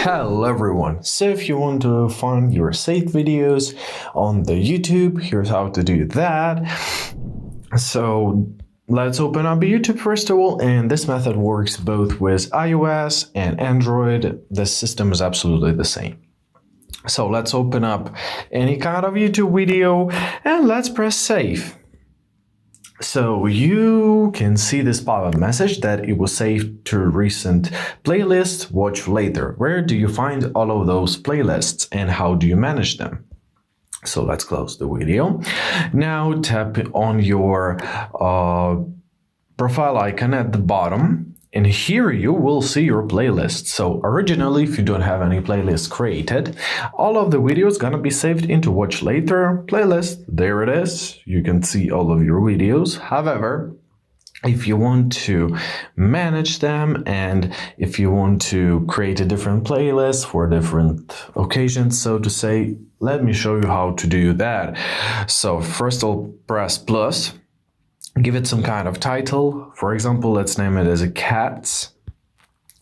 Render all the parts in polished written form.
Hello everyone, so if you want to find your saved videos on the YouTube, here's how to do that. So let's open up YouTube first of all, and this method works both with iOS and Android. The system is absolutely the same. So let's open up any kind of YouTube video and let's press save. So you can see this pop-up message that it was saved to recent playlist, watch later. Where do you find all of those playlists and how do you manage them? So let's close the video. Now tap on your profile icon at the bottom. And here you will see your playlist. So originally, if you don't have any playlist created, all of the videos gonna be saved into watch later playlist. There it is. You can see all of your videos. However, if you want to manage them and if you want to create a different playlist for different occasions, so to say, let me show you how to do that. So first I'll press plus. Give it some kind of title. For example, let's name it as a cats.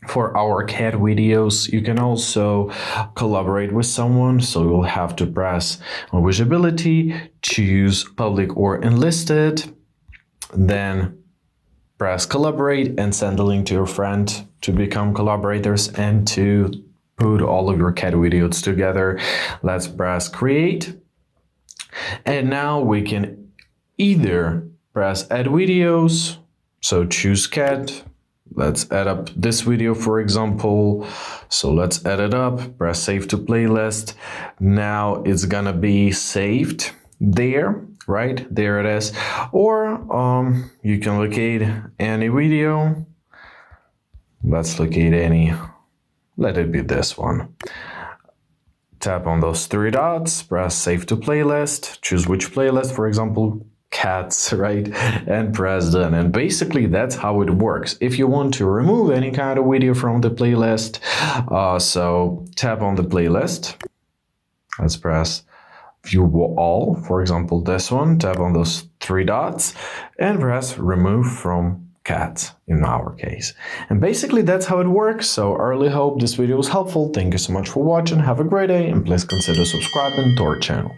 For our cat videos, you can also collaborate with someone. So you'll have to press on visibility, choose public or enlisted, then press collaborate and send the link to your friend to become collaborators and to put all of your cat videos together. Let's press create. And now we can either press add videos, so choose cat. Let's add up this video, for example. So let's add it up, press save to playlist. Now it's gonna be saved there, right? There it is. Or you can locate any video. Let's locate any, let it be this one. Tap on those three dots, press save to playlist, choose which playlist, for example, cats, right? And press done. And basically that's how it works. If you want to remove any kind of video from the playlist, so tap on the playlist. Let's press view all, for example, this one, tap on those three dots and press remove from cats in our case. And basically that's how it works. So I really hope this video was helpful. Thank you so much for watching. Have a great day and please consider subscribing to our channel.